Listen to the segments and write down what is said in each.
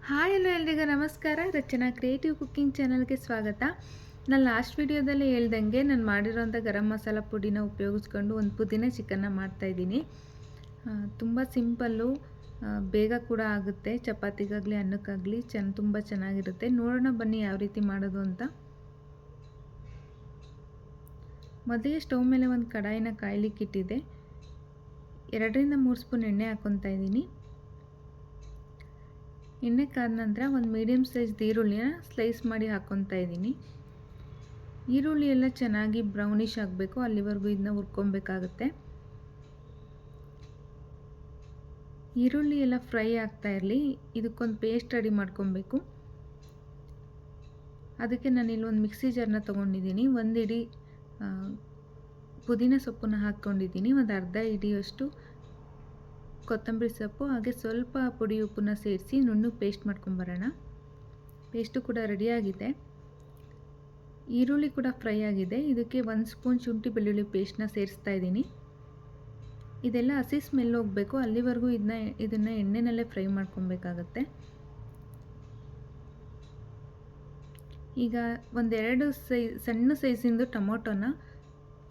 Hi hello ಎಲ್ರಿಗೂ ನಮಸ್ಕಾರ. ರಚನಾ creative cooking ಚಾನಲ್ಗೆ ಸ್ವಾಗತ. ನಾನು ಲಾಸ್ಟ್ ವಿಡಿಯೋದಲ್ಲಿ ಹೇಳ್ದಂಗೆ ನಾನು ಮಾಡಿರೋಂಥ ಗರಂ ಮಸಾಲ ಪುಡಿನ ಉಪಯೋಗಿಸ್ಕೊಂಡು ಒಂದು ಪುದೀನ ಚಿಕನ್ನ ಮಾಡ್ತಾಯಿದ್ದೀನಿ. ತುಂಬ ಸಿಂಪಲ್ಲು, ಬೇಗ ಕೂಡ ಆಗುತ್ತೆ. ಚಪಾತಿಗಾಗಲಿ ಅನ್ನಕ್ಕಾಗಲಿ ತುಂಬ ಚೆನ್ನಾಗಿರುತ್ತೆ. ನೋಡೋಣ ಬನ್ನಿ ಯಾವ ರೀತಿ ಮಾಡೋದು ಅಂತ. ಮೊದಲಿಗೆ ಸ್ಟವ್ ಮೇಲೆ ಒಂದು ಕಡಾಯಿನ ಕಾಯ್ಲಿಕ್ಕೆ ಇಟ್ಟಿದ್ದೆ. 2ರಿಂದ 3 ಸ್ಪೂನ್ ಎಣ್ಣೆ ಹಾಕ್ಕೊತಾ ಇದ್ದೀನಿ. ಎಣ್ಣೆ ಕಾದ ನಂತರ ಒಂದು ಮೀಡಿಯಮ್ ಸೈಜ್ ಈರುಳ್ಳಿನ ಸ್ಲೈಸ್ ಮಾಡಿ ಹಾಕ್ಕೊತಾ ಇದ್ದೀನಿ. ಈರುಳ್ಳಿ ಎಲ್ಲ ಚೆನ್ನಾಗಿ ಬ್ರೌನಿಷ್ ಆಗಬೇಕು, ಅಲ್ಲಿವರೆಗೂ ಇದನ್ನ ಹುರ್ಕೊಬೇಕಾಗುತ್ತೆ. ಈರುಳ್ಳಿ ಎಲ್ಲ ಫ್ರೈ ಆಗ್ತಾ ಇರಲಿ. ಇದಕ್ಕೊಂದು ಪೇಸ್ಟ್ ರೆಡಿ ಮಾಡ್ಕೊಬೇಕು. ಅದಕ್ಕೆ ನಾನಿಲ್ಲಿ ಒಂದು ಮಿಕ್ಸಿ ಜಾರ್ನ ತೊಗೊಂಡಿದ್ದೀನಿ. ಒಂದು ಇಡೀ ಪುದೀನ ಸೊಪ್ಪನ್ನ ಹಾಕ್ಕೊಂಡಿದ್ದೀನಿ. ಒಂದು ಅರ್ಧ ಇಡಿಯಷ್ಟು ಕೊತ್ತಂಬರಿ ಸೊಪ್ಪು, ಹಾಗೆ ಸ್ವಲ್ಪ ಪುಡಿ ಉಪ್ಪನ್ನ ಸೇರಿಸಿ ನುಣ್ಣಗೆ ಪೇಸ್ಟ್ ಮಾಡ್ಕೊಂಬರೋಣ. ಪೇಸ್ಟು ಕೂಡ ರೆಡಿಯಾಗಿದೆ. ಈರುಳ್ಳಿ ಕೂಡ ಫ್ರೈ ಆಗಿದೆ. ಇದಕ್ಕೆ 1 ಸ್ಪೂನ್ ಶುಂಠಿ ಬೆಳ್ಳುಳ್ಳಿ ಪೇಸ್ಟ್ನ ಸೇರಿಸ್ತಾ ಇದ್ದೀನಿ. ಇದೆಲ್ಲ ಹಸಿ ಸ್ಮೆಲ್ ಹೋಗಬೇಕು, ಅಲ್ಲಿವರೆಗೂ ಇದನ್ನು ಎಣ್ಣೆನಲ್ಲೇ ಫ್ರೈ ಮಾಡ್ಕೊಬೇಕಾಗತ್ತೆ. ಈಗ ಒಂದೆರಡು ಸಣ್ಣ ಸೈಜಿಂದು ಟೊಮೊಟೊನ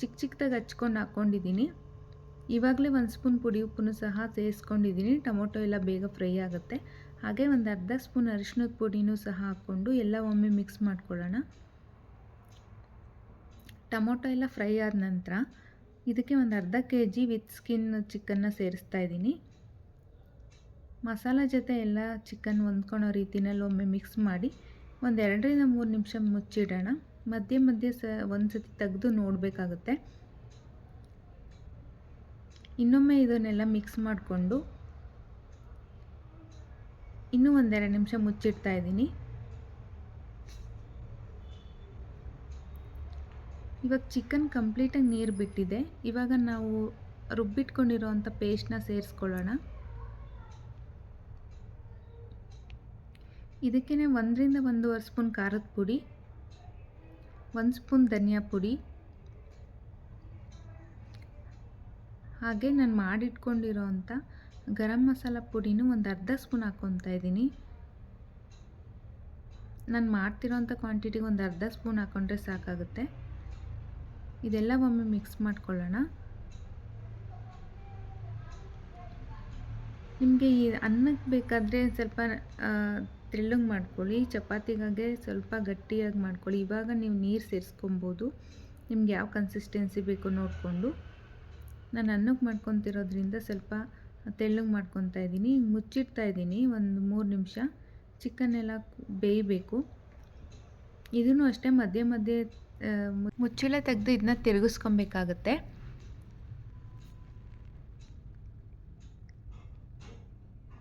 ಚಿಕ್ಕದಾಗಿ ಹಚ್ಕೊಂಡು ಹಾಕ್ಕೊಂಡಿದ್ದೀನಿ. ಇವಾಗಲೇ 1 ಸ್ಪೂನ್ ಪುಡಿ ಉಪ್ಪನ್ನು ಸಹ ಸೇರಿಸ್ಕೊಂಡಿದ್ದೀನಿ. ಟೊಮೊಟೊ ಎಲ್ಲ ಬೇಗ ಫ್ರೈ ಆಗುತ್ತೆ. ಹಾಗೆ ಒಂದು ಅರ್ಧ ಸ್ಪೂನ್ ಅರಿಶಿಣದ ಪುಡಿನೂ ಸಹ ಹಾಕ್ಕೊಂಡು ಎಲ್ಲ ಒಮ್ಮೆ ಮಿಕ್ಸ್ ಮಾಡ್ಕೊಳ್ಳೋಣ. ಟೊಮೊಟೊ ಎಲ್ಲ ಫ್ರೈ ಆದ ನಂತರ ಇದಕ್ಕೆ ಒಂದು ಅರ್ಧ kg ವಿತ್ ಸ್ಕಿನ್ ಚಿಕನ್ನ ಸೇರಿಸ್ತಾ ಇದ್ದೀನಿ. ಮಸಾಲ ಜೊತೆ ಎಲ್ಲ ಚಿಕನ್ ಹೊಂದ್ಕೊಳ್ಳೋ ರೀತಿನಲ್ಲಿ ಒಮ್ಮೆ ಮಿಕ್ಸ್ ಮಾಡಿ ಒಂದು 2ರಿಂದ 3 ನಿಮಿಷ ಮುಚ್ಚಿಡೋಣ. ಮಧ್ಯೆ ಒಂದು ಸತಿ ತೆಗೆದು ನೋಡಬೇಕಾಗುತ್ತೆ. ಇನ್ನೊಮ್ಮೆ ಇದನ್ನೆಲ್ಲ ಮಿಕ್ಸ್ ಮಾಡಿಕೊಂಡು ಇನ್ನೂ 1-2 ನಿಮಿಷ ಮುಚ್ಚಿಡ್ತಾ ಇದ್ದೀನಿ. ಇವಾಗ ಚಿಕನ್ ಕಂಪ್ಲೀಟಾಗಿ ನೀರು ಬಿಟ್ಟಿದೆ. ಇವಾಗ ನಾವು ರುಬ್ಬಿಟ್ಕೊಂಡಿರೋವಂಥ ಪೇಸ್ಟ್ನ ಸೇರಿಸ್ಕೊಳ್ಳೋಣ. ಇದಕ್ಕೇ 1ರಿಂದ 1.5 ಸ್ಪೂನ್ ಖಾರದ ಪುಡಿ, 1 ಸ್ಪೂನ್ ಧನಿಯಾ ಪುಡಿ, ಹಾಗೆ ನಾನು ಮಾಡಿಟ್ಕೊಂಡಿರೋವಂಥ ಗರಂ ಮಸಾಲ ಪುಡಿನೂ ಒಂದು ಅರ್ಧ ಸ್ಪೂನ್ ಹಾಕ್ಕೊತಾ ಇದ್ದೀನಿ. ನಾನು ಮಾಡ್ತಿರೋಂಥ ಕ್ವಾಂಟಿಟಿಗೆ ಒಂದು ಅರ್ಧ ಸ್ಪೂನ್ ಹಾಕ್ಕೊಂಡ್ರೆ ಸಾಕಾಗುತ್ತೆ. ಇದೆಲ್ಲ ಒಮ್ಮೆ ಮಿಕ್ಸ್ ಮಾಡ್ಕೊಳ್ಳೋಣ. ನಿಮಗೆ ಈ ಅನ್ನಕ್ಕೆ ಬೇಕಾದರೆ ಸ್ವಲ್ಪ ತೆಳ್ಳಗೆ ಮಾಡ್ಕೊಳ್ಳಿ, ಚಪಾತಿಗಾಗೆ ಸ್ವಲ್ಪ ಗಟ್ಟಿಯಾಗಿ ಮಾಡ್ಕೊಳ್ಳಿ. ಇವಾಗ ನೀವು ನೀರು ಸೇರಿಸ್ಕೊಬೋದು, ನಿಮ್ಗೆ ಯಾವ ಕನ್ಸಿಸ್ಟೆನ್ಸಿ ಬೇಕೋ ನೋಡಿಕೊಂಡು. ನಾನು ಅನ್ನಕ್ಕೆ ಮಾಡ್ಕೊತಿರೋದ್ರಿಂದ ಸ್ವಲ್ಪ ತೆಳ್ಳಗೆ ಮಾಡ್ಕೊತಾ ಇದ್ದೀನಿ. ಮುಚ್ಚಿಡ್ತಾ ಇದ್ದೀನಿ ಒಂದು 3 ನಿಮಿಷ. ಚಿಕನ್ ಎಲ್ಲ ಬೇಯಬೇಕು. ಇದನ್ನು ಅಷ್ಟೇ ಮಧ್ಯೆ ಮುಚ್ಚಳ ತೆಗೆದು ಇದನ್ನ ತಿರುಗಿಸ್ಕೊಬೇಕಾಗತ್ತೆ.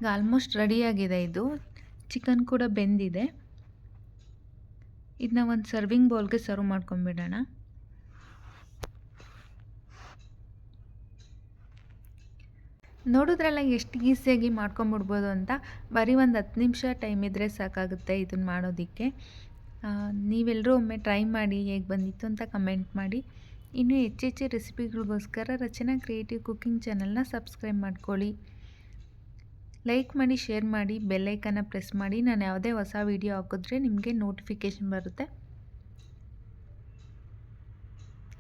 ಈಗ ಆಲ್ಮೋಸ್ಟ್ ರೆಡಿಯಾಗಿದೆ. ಇದು ಚಿಕನ್ ಕೂಡ ಬೆಂದಿದೆ. ಇದನ್ನ ಒಂದು ಸರ್ವಿಂಗ್ ಬೌಲ್ಗೆ ಸರ್ವ್ ಮಾಡ್ಕೊಂಬಿಡೋಣ. ನೋಡಿದ್ರಲ್ಲ ಎಷ್ಟು ಈಸಿಯಾಗಿ ಮಾಡ್ಕೊಂಬಿಡ್ಬೋದು ಅಂತ. ಬರೀ ಒಂದು 10 ನಿಮಿಷ ಟೈಮ್ ಇದ್ದರೆ ಸಾಕಾಗುತ್ತೆ ಇದನ್ನು ಮಾಡೋದಕ್ಕೆ. ನೀವೆಲ್ಲರೂ ಒಮ್ಮೆ ಟ್ರೈ ಮಾಡಿ ಹೇಗೆ ಬಂದಿತ್ತು ಅಂತ ಕಮೆಂಟ್ ಮಾಡಿ. ಇನ್ನೂ ಹೆಚ್ಚೆಚ್ಚು ರೆಸಿಪಿಗಳಿಗೋಸ್ಕರ ರಚನಾ ಕ್ರಿಯೇಟಿವ್ ಕುಕ್ಕಿಂಗ್ ಚಾನಲ್ನ ಸಬ್ಸ್ಕ್ರೈಬ್ ಮಾಡ್ಕೊಳ್ಳಿ. ಲೈಕ್ ಮಾಡಿ, ಶೇರ್ ಮಾಡಿ, ಬೆಲ್ ಐಕನ್ನ ಪ್ರೆಸ್ ಮಾಡಿ. ನಾನು ಯಾವುದೇ ಹೊಸ ವೀಡಿಯೋ ಹಾಕಿದ್ರೆ ನಿಮಗೆ ನೋಟಿಫಿಕೇಷನ್ ಬರುತ್ತೆ.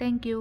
Thank you.